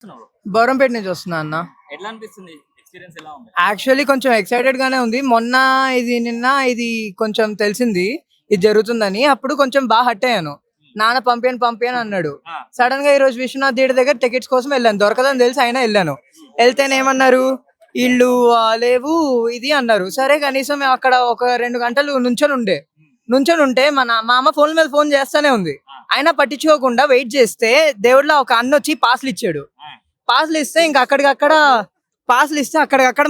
వస్తున్నావు? బౌరంపేట నుంచి వస్తున్నా అన్న. ఎట్లా అనిపిస్తుంది? ఎక్స్‌పీరియన్స్ ఎలా ఉంది? యాక్చువల్లీ కొంచెం ఎక్సైటెడ్ గానే ఉంది. నిన్న ఇది కొంచెం తెలిసింది ఇది జరుగుతుందని. అప్పుడు కొంచెం బాగా హర్ట్ అయ్యాను. నాన్న పంపియను అన్నాడు. ఆ! సడన్ గా ఈ రోజు విశ్వనాథ్ థియేటర్ దగ్గర టికెట్స్ కోసం వెళ్ళాను. దొరకదని తెలిసి అయినా వెళ్ళాను. వెళ్తేనేమన్నారు, ఇల్లు లేవు ఇది అన్నారు. సరే కనీసం మేము అక్కడ ఒక 2 గంటలు నుంచొని ఉంటే మా అమ్మ ఫోన్ మీద ఫోన్ చేస్తానే ఉంది. అయినా పట్టించుకోకుండా వెయిట్ చేస్తే దేవుడిలో ఒక అన్న వచ్చి పాస్లు ఇచ్చాడు. ఆ! పాస్లు ఇస్తే ఇంకా అక్కడికక్కడ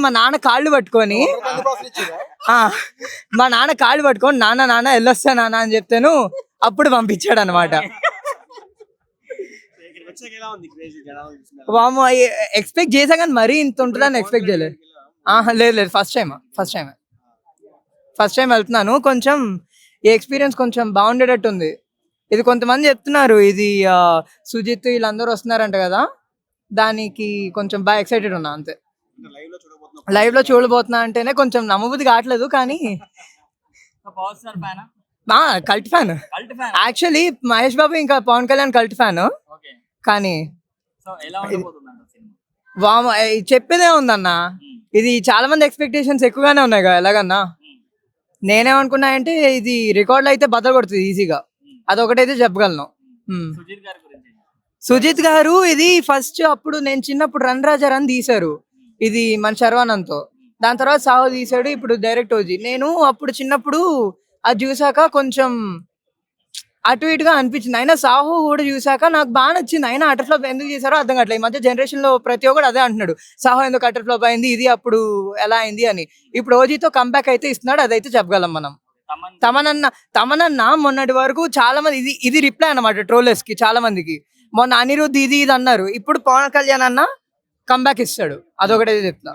మా నాన్న కాళ్ళు పట్టుకొని ఆ, మా నాన్న కాళ్ళు పట్టుకొని నాన్న వెళ్ళొస్తా నాన్న అని చెప్తాను. అప్పుడు పంపించాడు అనమాట. ఇక్కడికి వచ్చాక ఎలా ఉంది క్రేజీ జనాలు చూస్తున్నారు? వాము ఎక్స్పెక్ట్ చేసా కానీ మరీ ఇంత ఉంటుందని ఎక్స్పెక్ట్ చేయలేదు. లేదు ఫస్ట్ టైం వెళ్తున్నాను. కొంచెం ఈ ఎక్స్పీరియన్స్ కొంచెం బాగుండేటట్టు ఉంది. ఇది కొంతమంది చెప్తున్నారు ఇది సుజిత్ వీళ్ళందరూ వస్తున్నారంట కదా, దానికి కొంచెం బాగా ఎక్సైటెడ్ ఉన్నా అంతే. అంటే లైవ్ లో చూడబోతున్నా అంటేనే కొంచెం నమ్మబుద్ధి కావట్లేదు కానీ పవర్ స్టార్ ఫ్యానా? Cult fan. Cult fan. Actually Mahesh Babu ఇంకా Pawan Kalyan cult fan. Okay. కానీ సో ఎలా ఉండబోతుందంట సినిమా? చెప్పేదే ఉందన్న, ఇది చాలా మంది ఎక్స్పెక్టేషన్స్ ఎక్కువగానే ఉన్నాయి కదా ఎలాగన్నా. నేనేమనుకున్నా అంటే ఇది రికార్డులు అయితే బద్దలు కొడుతుంది ఈజీగా, అదొకటైతే చెప్పగలను. సుజిత్ గారి గురించి. సుజిత్ గారు ఇది ఫస్ట్ అప్పుడు నేను చిన్నప్పుడు రన్ రాజా రన్ తీశారు, ఇది మన శర్వానంద్తో. దాని తర్వాత సాహో తీశాడు, ఇప్పుడు డైరెక్ట్ ఓజీ. నేను అప్పుడు చిన్నప్పుడు అది చూసాక కొంచెం అటు ఇటుగా అనిపించింది. అయినా సాహో కూడా చూసాక నాకు బాగా నచ్చింది. అయినా అటర్ ఫ్లాప్ ఎందుకు చేశారో అర్థం కావట్లేదు. ఈ మధ్య జనరేషన్ లో ప్రతి ఒక్కరు అదే అంటున్నాడు, సాహో ఎందుకు అటర్ ఫ్లాప్ అయింది, ఇది అప్పుడు ఎలా అయింది అని. ఇప్పుడు ఓజీతో కంబ్యాక్ అయితే ఇస్తున్నాడు, అదైతే చెప్పగలం మనం. తమనన్న మొన్నటి వరకు చాలా మంది ఇది రిప్లై అన్నమాట ట్రోలర్స్ కి, చాలా మందికి. మొన్న అనిరుద్ధ్ ఇది అన్నారు, ఇప్పుడు పవన్ కళ్యాణ్ అన్న కంబ్యాక్ ఇస్తాడు, అదొకటైతే చెప్తా.